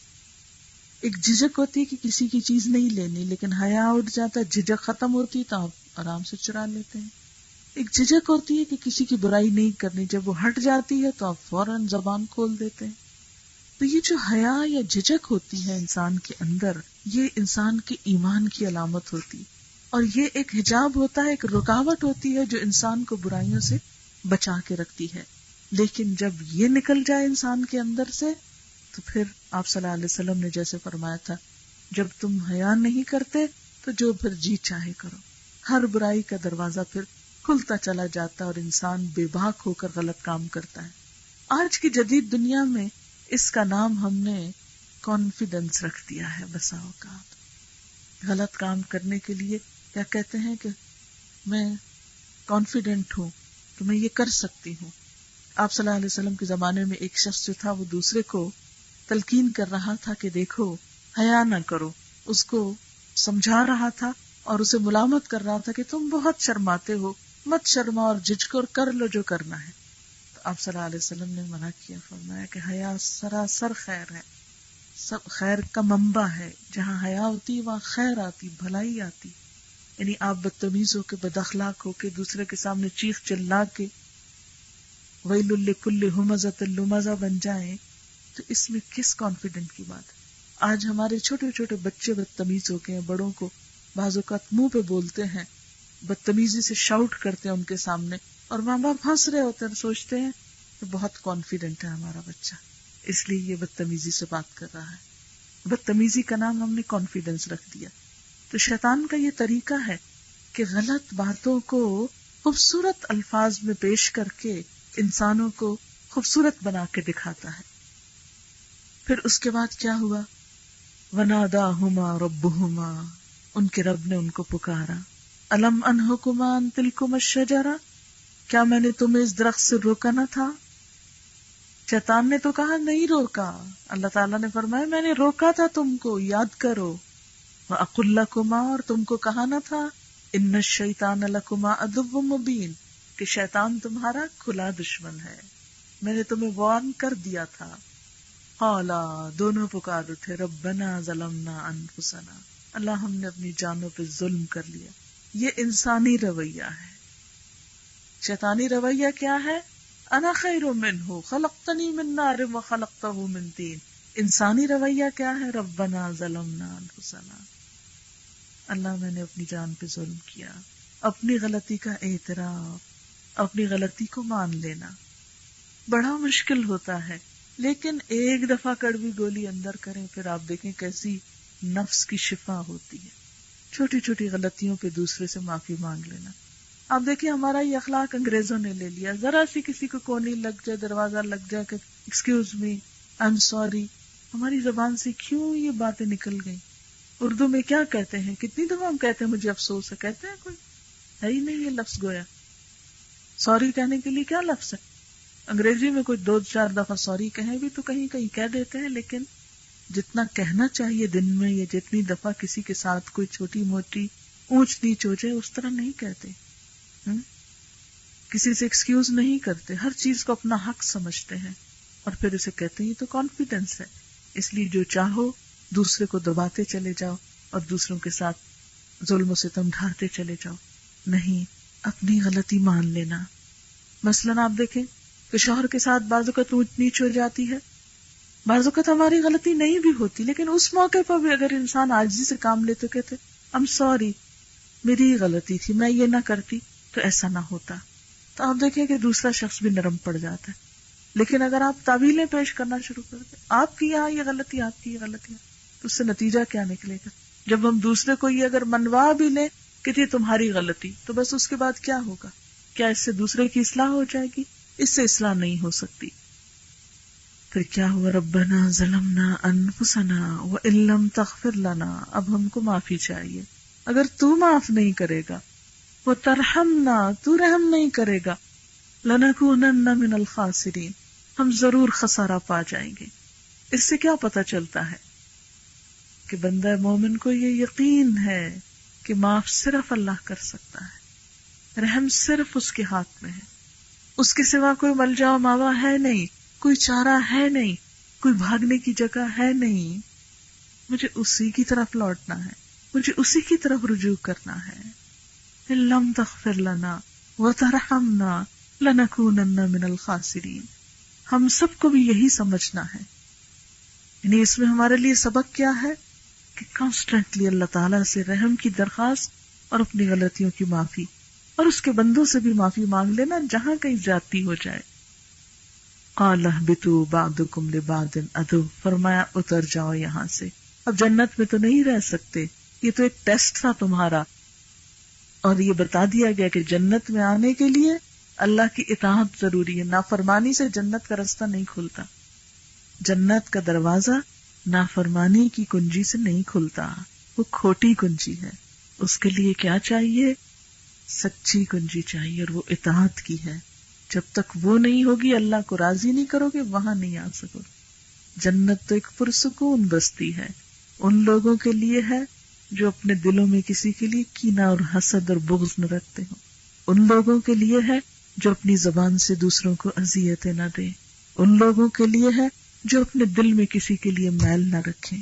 ایک جھجک ہوتی ہے کہ کسی کی چیز نہیں لینی، لیکن حیا اٹھ جاتا ہے، جھجک ختم ہوتی ہے تو آپ آرام سے چرا لیتے ہیں. ایک جھجک ہوتی ہے کہ کسی کی برائی نہیں کرنی، جب وہ ہٹ جاتی ہے تو آپ فوراً زبان کھول دیتے ہیں. تو یہ جو حیا یا جھجک ہوتی ہے انسان کے اندر، یہ انسان کے ایمان کی علامت ہوتی ہے. اور یہ ایک حجاب ہوتا ہے، ایک رکاوٹ ہوتی ہے جو انسان کو برائیوں سے بچا کے رکھتی ہے. لیکن جب یہ نکل جائے انسان کے اندر سے تو پھر آپ صلی اللہ علیہ وسلم نے جیسے فرمایا تھا، جب تم حیا نہیں کرتے تو جو پھر جی چاہے کرو. ہر برائی کا دروازہ پھر کھلتا چلا جاتا ہے اور انسان بے باک ہو کر غلط کام کرتا ہے. آج کی جدید دنیا میں اس کا نام ہم نے کانفیڈنس رکھ دیا ہے. بسا اوقات غلط کام کرنے کے لیے کیا کہتے ہیں کہ میں کانفیڈنٹ ہوں کہ میں یہ کر سکتی ہوں. آپ صلی اللہ علیہ وسلم کے زمانے میں ایک شخص جو تھا وہ دوسرے کو تلقین کر رہا تھا کہ دیکھو حیا نہ کرو، اس کو سمجھا رہا تھا اور اسے ملامت کر رہا تھا کہ تم بہت شرماتے ہو، مت شرما اور جھجکو اور کر لو جو کرنا ہے. تو آپ صلی اللہ علیہ وسلم نے منع کیا، فرمایا کہ حیا سراسر خیر ہے، سب خیر کا منبع ہے. جہاں حیا ہوتی وہاں خیر آتی، بھلائی آتی. یعنی آپ بدتمیز ہو کے، بد اخلاق ہو کے، دوسرے کے سامنے چیخ چلا کے ویل لکل ہمزۃ لمزہ بن جائیں تو اس میں کس کانفیڈنٹ کی بات ہے؟ آج ہمارے چھوٹے چھوٹے بچے بدتمیز ہو گئے ہیں، بڑوں کو بعض اوقات منہ پہ بولتے ہیں، بدتمیزی سے شاؤٹ کرتے ہیں ان کے سامنے، اور ماں باپ ہنس رہے ہوتے ہیں، سوچتے ہیں کہ بہت کانفیڈنٹ ہے ہمارا بچہ، اس لیے یہ بدتمیزی سے بات کر رہا ہے. بدتمیزی کا نام ہم نے کانفیڈنس رکھ دیا. تو شیطان کا یہ طریقہ ہے کہ غلط باتوں کو خوبصورت الفاظ میں پیش کر کے انسانوں کو خوبصورت بنا کے دکھاتا ہے. پھر اس کے بعد کیا ہوا؟ وَنَادَاهُمَا رَبُّهُمَا، ان کے رب نے ان کو پکارا. أَلَمْ أَنْهَكُمَا عَنْ تِلْكُمَا الشَّجَرَةِ، کیا میں نے تمہیں اس درخت سے روکا نہ تھا؟ شیطان نے تو کہا نہیں روکا. اللہ تعالیٰ نے فرمایا میں نے روکا تھا تم کو، یاد کرو. وَأَقُلْ لَكُمَا، اور تم کو کہا نہ تھا إِنَّ الشَّيْطَانَ لَكُمَا عَدُوٌّ مُبِينٌ، کہ شیطان تمہارا کھلا دشمن ہے، میں نے تمہیں وارن کر دیا تھا. قالا، دونوں پکار اٹھے، ربنا ظلمنا انفسنا، اللہ ہم نے اپنی جانوں پہ ظلم کر لیا. یہ انسانی رویہ ہے. شیطانی رویہ کیا ہے؟ انا خیر منہ خلقتنی من نار وخلقتہ من طین. انسانی رویہ کیا ہے؟ ربنا ظلمنا انفسنا، اللہ میں نے اپنی جان پہ ظلم کیا. اپنی غلطی کا اعتراف، اپنی غلطی کو مان لینا بڑا مشکل ہوتا ہے، لیکن ایک دفعہ کڑوی گولی اندر کریں پھر آپ دیکھیں کیسی نفس کی شفا ہوتی ہے. چھوٹی چھوٹی غلطیوں پہ دوسرے سے معافی مانگ لینا. آپ دیکھیں ہمارا یہ اخلاق انگریزوں نے لے لیا. ذرا سی کسی کو کونی لگ جائے، دروازہ لگ جائے کہ excuse me, I am sorry, ہماری زبان سے کیوں یہ باتیں نکل گئیں. اردو میں کیا کہتے ہیں؟ کتنی دفعہ ہم کہتے ہیں مجھے افسوس ہے، کہتے ہیں کوئی ہے ہی نہیں یہ لفظ گویا. سوری کہنے کے لیے کیا لفظ ہے؟ انگریزی میں کوئی 2-4 دفعہ سوری کہیں بھی تو کہیں کہیں کہہ دیتے ہیں، لیکن جتنا کہنا چاہیے دن میں یا جتنی دفعہ کسی کے ساتھ کوئی چھوٹی موٹی اونچ نیچ ہو جائے اس طرح نہیں کہتے. کسی سے ایکسکیوز نہیں کرتے، ہر چیز کو اپنا حق سمجھتے ہیں. اور پھر اسے کہتے ہیں یہ تو کانفیڈنس ہے. اس لیے جو چاہو دوسرے کو دباتے چلے جاؤ اور دوسروں کے ساتھ ظلم و ستم ڈھاتے چلے جاؤ. نہیں، اپنی غلطی مان لینا. مثلاً آپ دیکھیں کہ شوہر کے ساتھ بعض اوقات اونچ نیچ ہو جاتی ہے، بعض اوقات ہماری غلطی نہیں بھی ہوتی، لیکن اس موقع پر بھی اگر انسان عاجزی سے کام لیتے کہتے I'm sorry، میری ہی غلطی تھی، میں یہ نہ کرتی تو ایسا نہ ہوتا، تو آپ دیکھیں کہ دوسرا شخص بھی نرم پڑ جاتا ہے. لیکن اگر آپ تعویلیں پیش کرنا شروع کر دیں، آپ کی یہاں یہ غلطی، آپ کی یہ غلطی، تو اس سے نتیجہ کیا نکلے گا؟ جب ہم دوسرے کو یہ اگر منوا بھی لیں کہ یہ تمہاری غلطی، تو بس اس کے بعد کیا ہوگا؟ کیا اس سے دوسرے کی اصلاح ہو جائے گی؟ اس سے اصلاح نہیں ہو سکتی. پھر کیا ہوا؟ ربنا ظلمنا انفسنا وان لم تغفر لنا، اب ہم کو معافی چاہیے. اگر تو معاف نہیں کرے گا، وترحمنا، تو رحم نہیں کرے گا، لنکونن من الخاسرین، ہم ضرور خسارہ پا جائیں گے. اس سے کیا پتہ چلتا ہے کہ بندہ مومن کو یہ یقین ہے کہ معاف صرف اللہ کر سکتا ہے، رحم صرف اس کے ہاتھ میں ہے، اس کے سوا کوئی ملجا و ماوا ہے نہیں، کوئی چارہ ہے نہیں، کوئی بھاگنے کی جگہ ہے نہیں. مجھے اسی کی طرف لوٹنا ہے، مجھے اسی کی طرف رجوع کرنا ہے. ان لم تغفر لنا وترحمنا لنکونن من الخاسرین. ہم سب کو بھی یہی سمجھنا ہے. یعنی اس میں ہمارے لیے سبق کیا ہے کہ کانسٹنٹلی اللہ تعالیٰ سے رحم کی درخواست اور اپنی غلطیوں کی معافی، اور اس کے بندوں سے بھی معافی مانگ لینا جہاں کہیں زیادتی ہو جائے. قال اهبطوا بعضكم لبعض عدو، فرمایا اتر جاؤ یہاں سے. اب جنت میں تو نہیں رہ سکتے، یہ تو ایک ٹیسٹ تھا تمہارا، اور یہ بتا دیا گیا کہ جنت میں آنے کے لیے اللہ کی اطاعت ضروری ہے. نافرمانی سے جنت کا راستہ نہیں کھلتا، جنت کا دروازہ نافرمانی کی کنجی سے نہیں کھلتا، وہ کھوٹی کنجی ہے. اس کے لیے کیا چاہیے؟ سچی کنجی چاہیے، اور وہ اطاعت کی ہے. جب تک وہ نہیں ہوگی، اللہ کو راضی نہیں کرو گے، وہاں نہیں آ سکو. جنت تو ایک پرسکون بستی ہے، ان لوگوں کے لیے ہے جو اپنے دلوں میں کسی کے لیے کینہ اور حسد اور بغض نہ رکھتے ہوں. ان لوگوں کے لیے ہے جو اپنی زبان سے دوسروں کو اذیتیں نہ دیں. ان لوگوں کے لیے ہے جو اپنے دل میں کسی کے لیے میل نہ رکھیں.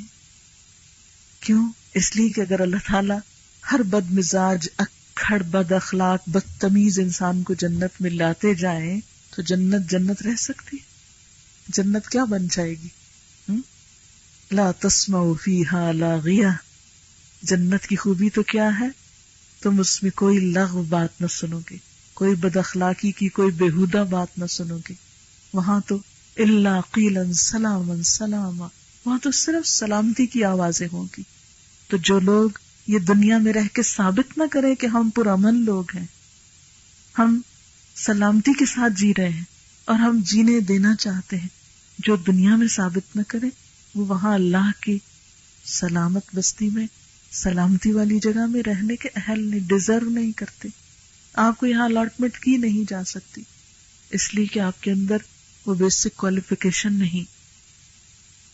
کیوں؟ اس لیے کہ اگر اللہ تعالیٰ ہر بد مزاج، اکھڑ، بد اخلاق، بدتمیز انسان کو جنت میں لاتے جائیں تو جنت رہ سکتی؟ جنت کیا بن جائے گی؟ لا تسمع فیہا لاغیہ. جنت کی خوبی تو کیا ہے؟ تم اس میں کوئی لغو بات نہ سنو گے، کوئی بد اخلاقی کی، کوئی بےہودہ بات نہ سنو گے. وہاں تو الا قیلا سلاما سلاما، وہاں تو صرف سلامتی کی آوازیں ہوں گی. تو جو لوگ یہ دنیا میں رہ کے ثابت نہ کریں کہ ہم پرامن لوگ ہیں، ہم سلامتی کے ساتھ جی رہے ہیں اور ہم جینے دینا چاہتے ہیں، جو دنیا میں ثابت نہ کرے، وہ وہاں اللہ کی سلامت بستی میں، سلامتی والی جگہ میں رہنے کے اہل نہیں، ڈیزرو نہیں کرتے. آپ کو یہاں الاٹمنٹ کی نہیں جا سکتی، اس لیے کہ آپ کے اندر وہ بیسک کوالیفیکیشن نہیں.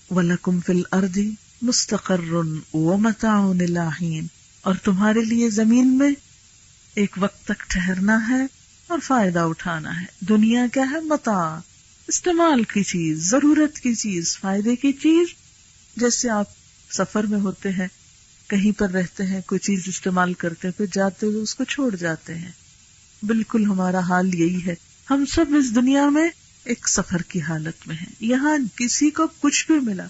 وَلَكُمْ فِي الْأَرْضِ مُسْتَقَرٌّ وَمَتَاعٌ إِلَىٰ حِينٍ، اور تمہارے لیے زمین میں ایک وقت تک ٹھہرنا ہے اور فائدہ اٹھانا ہے. دنیا کیا ہے؟ متاع، استعمال کی چیز، ضرورت کی چیز، فائدے کی چیز. جیسے آپ سفر میں ہوتے ہیں، کہیں پر رہتے ہیں، کوئی چیز استعمال کرتے ہیں، پھر جاتے ہوئے اس کو چھوڑ جاتے ہیں. بالکل ہمارا حال یہی ہے. ہم سب اس دنیا میں ایک سفر کی حالت میں ہیں. یہاں کسی کو کچھ بھی ملا،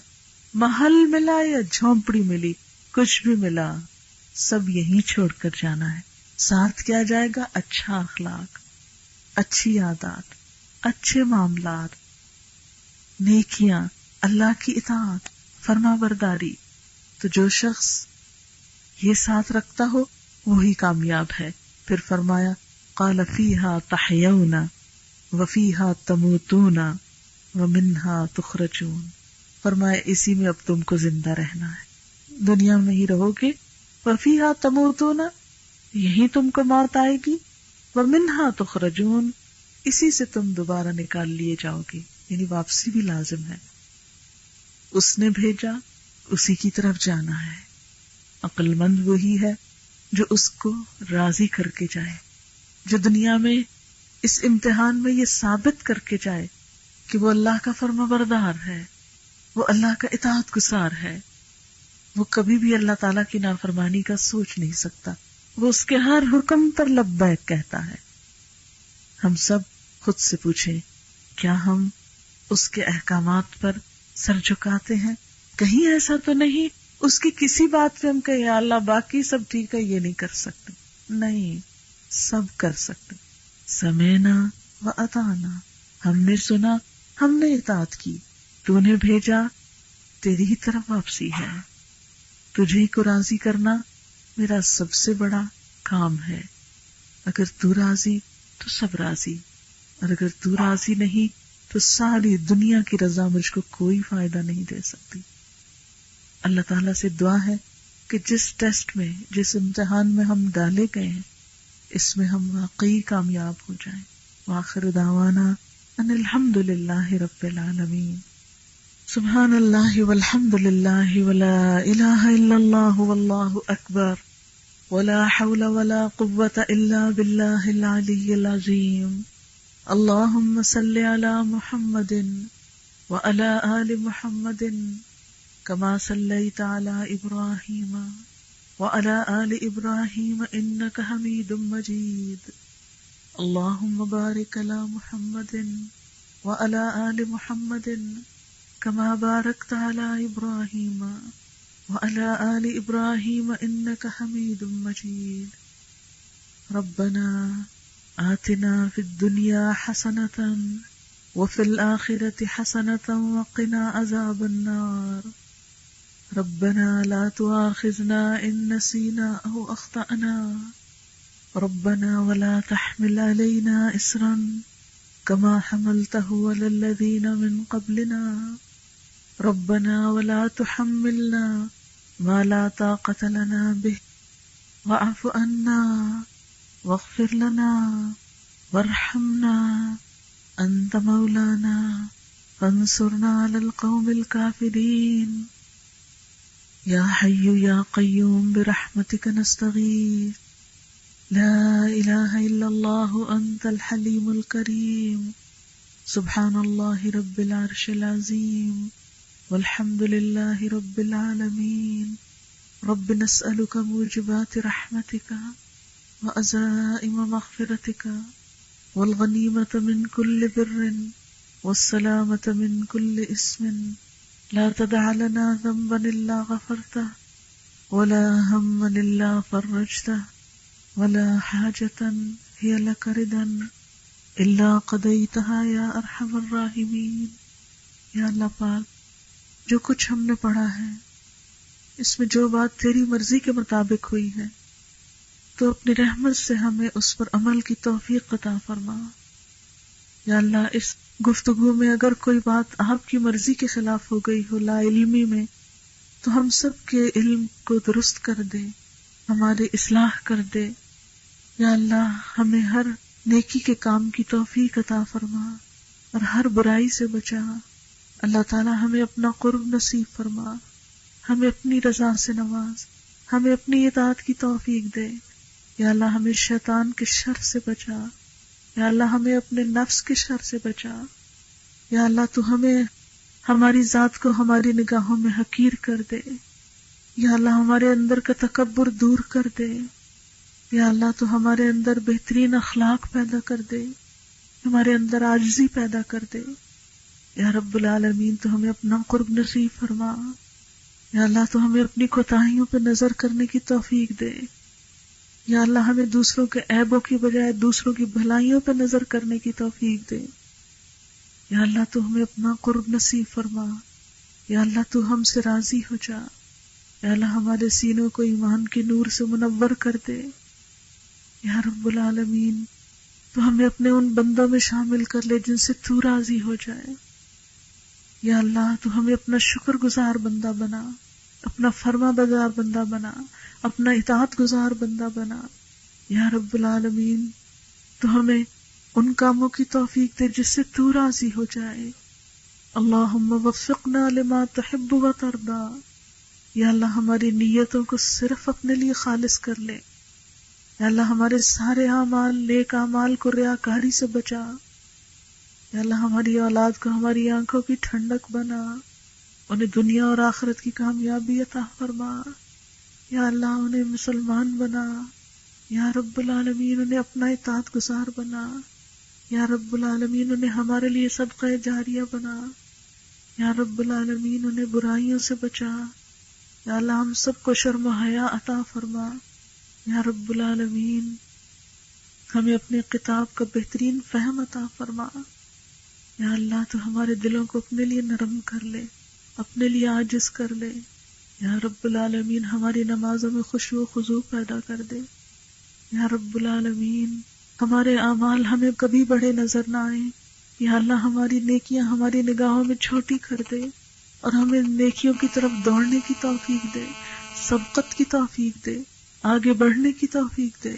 محل ملا یا جھونپڑی ملی، کچھ بھی ملا، سب یہیں چھوڑ کر جانا ہے. ساتھ کیا جائے گا؟ اچھا اخلاق، اچھی عادات، اچھے معاملات، نیکیاں، اللہ کی اطاعت، فرما برداری. تو جو شخص یہ ساتھ رکھتا ہو وہی کامیاب ہے. پھر فرمایا قال فیہا تحیون وفیہا تموتون ومنہا تخرجون. فرمایا اسی میں اب تم کو زندہ رہنا ہے، دنیا میں ہی رہو گے. وفیہا تموتون، یہی تم کو موت آئے گی. ومنہا تخرجون، اسی سے تم دوبارہ نکال لیے جاؤ گے، یعنی واپسی بھی لازم ہے. اس نے بھیجا، اسی کی طرف جانا ہے. عقل مند وہی ہے جو اس کو راضی کر کے جائے، جو دنیا میں اس امتحان میں یہ ثابت کر کے جائے کہ وہ اللہ کا فرما بردار ہے، وہ اللہ کا اطاعت گزار ہے، وہ کبھی بھی اللہ تعالیٰ کی نافرمانی کا سوچ نہیں سکتا، وہ اس کے ہر حکم پر لبیک کہتا ہے۔ ہم سب خود سے پوچھیں، کیا ہم اس کے احکامات پر سر جھکاتے ہیں؟ کہیں ایسا تو نہیں اس کی کسی بات پہ ہم کہیں یا اللہ باقی سب ٹھیک ہے، یہ نہیں کر سکتے؟ نہیں، سب کر سکتے۔ سمعنا و اطعنا، ہم نے سنا، ہم نے اطاعت کی، تو نے بھیجا، تیری ہی طرف واپسی ہے، تجھے کو راضی کرنا میرا سب سے بڑا کام ہے۔ اگر تو راضی تو سب راضی، اور اگر تو راضی نہیں تو ساری دنیا کی رضا مجھ کو کوئی فائدہ نہیں دے سکتی۔ اللہ تعالیٰ سے دعا ہے کہ جس ٹیسٹ میں، جس امتحان میں ہم ڈالے گئے ہیں، اس میں ہم واقعی کامیاب ہو جائیں۔ وآخر دعوانا ان الحمد للہ رب العالمین۔ سبحان اللہ والحمد للہ ولا الہ الا اللہ واللہ اکبر ولا حول ولا قوة الا باللہ العلی العظیم۔ اللہم صل علی محمد وعلی آل محمد کما صلیت علی ابراہیم وعلی آل ابراہیم انک حمید مجید۔ اللہم بارک علی محمد وعلی آل محمد کما بارکت علی ابراہیم وعلی آل ابراہیم انک حمید مجید۔ ربنا آتنا فی الدنیا حسنۃ وفی الآخرۃ حسنۃ وقنا عذاب النار۔ ربنا لا تؤاخذنا ان نسینا او اخطأنا، ربنا ولا تحمل علينا إصرا كما حملته على الذين من قبلنا، ربنا ولا تحملنا ما لا طاقة لنا به، واعف عنا واغفر لنا وارحمنا أنت مولانا فانصرنا على القوم الكافرين۔ يا حي يا قيوم برحمتك نستغيث، لا إله إلا الله أنت الحليم الكريم، سبحان الله رب العرش العظيم والحمد لله رب العالمين۔ رب نسألك موجبات رحمتك وعزائم مغفرتك والغنيمة من كل بر والسلامة من كل اسم، لا تدع لنا ذنبا إلا غفرته ولا هما إلا فرجته ولا حاجة هي لك ردا إلا قضيتها يا أرحم الراحمين۔ یا اللہ پاک، جو کچھ ہم نے پڑھا ہے اس میں جو بات تیری مرضی کے مطابق ہوئی ہے تو اپنی رحمت سے ہمیں اس پر عمل کی توفیق عطا فرما۔ یا اللہ، اس گفتگو میں اگر کوئی بات آپ کی مرضی کے خلاف ہو گئی ہو، لا علمی میں، تو ہم سب کے علم کو درست کر دے، ہماری اصلاح کر دے۔ یا اللہ، ہمیں ہر نیکی کے کام کی توفیق عطا فرما اور ہر برائی سے بچا۔ اللہ تعالی ہمیں اپنا قرب نصیب فرما، ہمیں اپنی رضا سے نواز، ہمیں اپنی اطاعت کی توفیق دے۔ یا اللہ، ہمیں شیطان کے شر سے بچا۔ یا اللہ، ہمیں اپنے نفس کے شر سے بچا۔ یا اللہ، تو ہمیں ہماری ذات کو ہماری نگاہوں میں حقیر کر دے۔ یا اللہ، ہمارے اندر کا تکبر دور کر دے۔ یا اللہ، تو ہمارے اندر بہترین اخلاق پیدا کر دے، ہمارے اندر عاجزی پیدا کر دے۔ یا رب العالمین، تو ہمیں اپنا قرب نصیب فرما۔ یا اللہ، تو ہمیں اپنی کوتاہیوں پہ نظر کرنے کی توفیق دے۔ یا اللہ، ہمیں دوسروں کے عیبوں کی بجائے دوسروں کی بھلائیوں پہ نظر کرنے کی توفیق دے۔ یا اللہ، تو ہمیں اپنا قرب نصیب فرما۔ یا اللہ، تو ہم سے راضی ہو جا۔ یا اللہ، ہمارے سینوں کو ایمان کے نور سے منور کر دے۔ یا رب العالمین، تو ہمیں اپنے ان بندوں میں شامل کر لے جن سے تو راضی ہو جائے۔ یا اللہ، تو ہمیں اپنا شکر گزار بندہ بنا، اپنا فرما بردار بندہ بنا، اپنا اطاعت گزار بندہ بنا۔ یا رب العالمین، تو ہمیں ان کاموں کی توفیق دے جس سے تو راضی ہو جائے۔ اللہم وفقنا لما تحب و ترضا۔ یا اللہ، ہماری نیتوں کو صرف اپنے لیے خالص کر لے۔ یا اللہ، ہمارے سارے اعمال، نیک اعمال کو ریاکاری سے بچا۔ یا اللہ ہماری اولاد کو ہماری آنکھوں کی ٹھنڈک بنا، انہیں دنیا اور آخرت کی کامیابی عطا فرما، یا اللہ انہیں مسلمان بنا، یا رب العالمین انہیں اپنا اطاعت گزار بنا، یا رب العالمین انہیں ہمارے لیے صدقہ جاریہ بنا، یا رب العالمین انہیں برائیوں سے بچا، یا اللہ ہم سب کو شرم و حیا عطا فرما، یا رب العالمین ہمیں اپنے کتاب کا بہترین فہم عطا فرما، یا اللہ تو ہمارے دلوں کو اپنے لیے نرم کر لے، اپنے لیے عاجز کر لے، یا رب العالمین ہماری نمازوں میں خشوع و خضوع پیدا کر دے، یا رب العالمین ہمارے اعمال ہمیں کبھی بڑے نظر نہ آئیں، یا اللہ ہماری نیکیاں ہماری نگاہوں میں چھوٹی کر دے اور ہمیں نیکیوں کی طرف دوڑنے کی توفیق دے، سبقت کی توفیق دے، آگے بڑھنے کی توفیق دے،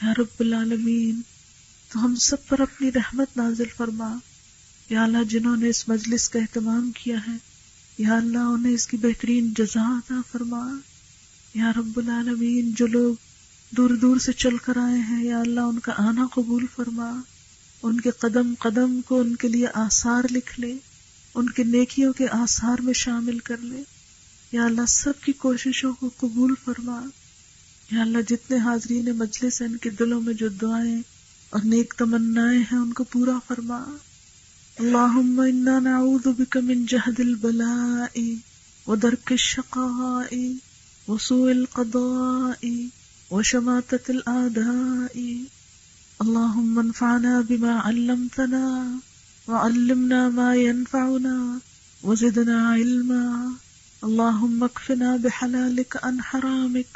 یا رب العالمین تو ہم سب پر اپنی رحمت نازل فرما، یا اللہ جنہوں نے اس مجلس کا اہتمام کیا ہے یا اللہ انہیں اس کی بہترین جزا عطا فرما، یا رب العالمین جو لوگ دور دور سے چل کر آئے ہیں یا اللہ ان کا آنا قبول فرما، ان کے قدم قدم کو ان کے لیے آثار لکھ لے، ان کے نیکیوں کے آثار میں شامل کر لے، یا اللہ سب کی کوششوں کو قبول فرما، یا اللہ جتنے حاضرین مجلس ہیں ان کے دلوں میں جو دعائیں اور نیک تمنائیں ہیں ان کو پورا فرما۔ اللہم انا نعوذ بک من جہد البلاء ودرک الشقاء وسوء القضاء وشماتة الأعداء، اللهم انفعنا بما علمتنا وعلمنا ما ينفعنا وزدنا علما، اللهم اكفنا بحلالك عن حرامك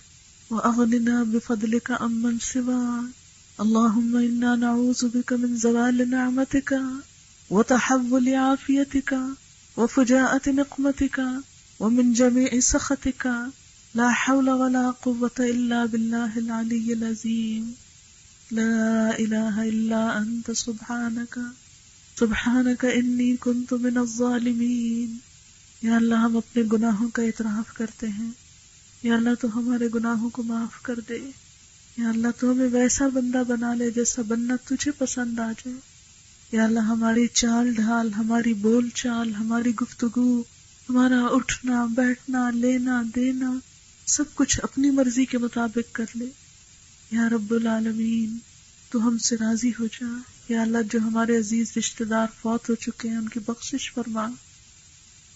واغننا بفضلك عمن سواك، اللهم انا نعوذ بك من زوال نعمتك وتحول عافيتك وفجاءة نقمتك ومن جميع سخطك، لا حول ولا قوة إلا بالله العلي العظيم، لا إله إلا أنت سبحانك إني كنت من الظالمين۔ یا اللہ ہم اپنے گناہوں کا اعتراف کرتے ہیں، یا اللہ تو ہمارے گناہوں کو معاف کر دے، یا اللہ تو ہمیں ویسا بندہ بنا لے جیسا بننا تجھے پسند آ جائے، یا اللہ ہماری چال ڈھال، ہماری بول چال، ہماری گفتگو، ہمارا اٹھنا بیٹھنا لینا دینا سب کچھ اپنی مرضی کے مطابق کر لے، یا رب العالمین تو ہم سے راضی ہو جا، یا اللہ جو ہمارے عزیز رشتہ دار فوت ہو چکے ہیں ان کی بخشش فرما،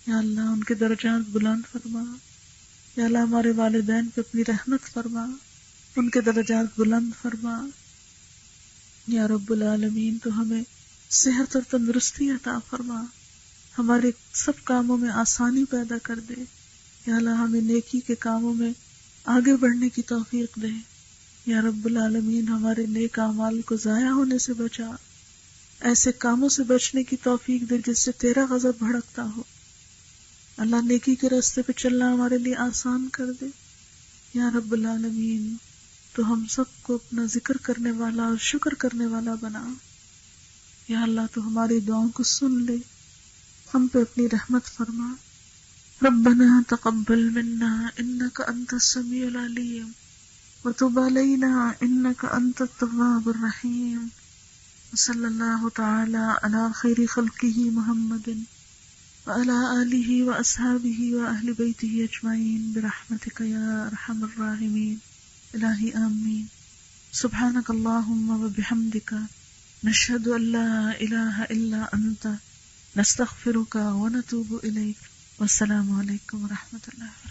یا اللہ ان کے درجات بلند فرما، یا اللہ ہمارے والدین پہ اپنی رحمت فرما، ان کے درجات بلند فرما، یا رب العالمین تو ہمیں صحت اور تندرستی عطا فرما، ہمارے سب کاموں میں آسانی پیدا کر دے، یا اللہ ہمیں نیکی کے کاموں میں آگے بڑھنے کی توفیق دے، یا رب العالمین ہمارے نیک اعمال کو ضائع ہونے سے بچا، ایسے کاموں سے بچنے کی توفیق دے جس سے تیرا غضب بھڑکتا ہو، اللہ نیکی کے راستے پہ چلنا ہمارے لیے آسان کر دے، یا رب العالمین تو ہم سب کو اپنا ذکر کرنے والا اور شکر کرنے والا بنا، یا اللہ تو ہماری دعاؤں کو سن لے، ہم پہ اپنی رحمت فرما، ربنا تقبل منا انك انت السميع العليم وتب علينا انك انت التواب الرحيم، وصلى الله تعالى على خير خلقه محمد وعلى آله وأصحابه وأهل بيته أجمعين برحمتك يا أرحم الراحمين، إلهي آمين۔ سبحانك اللهم وبحمدك نشهد أن لا إله إلا أنت نستغفرك ونتوب إليك، والسلام علیکم ورحمۃ اللہ۔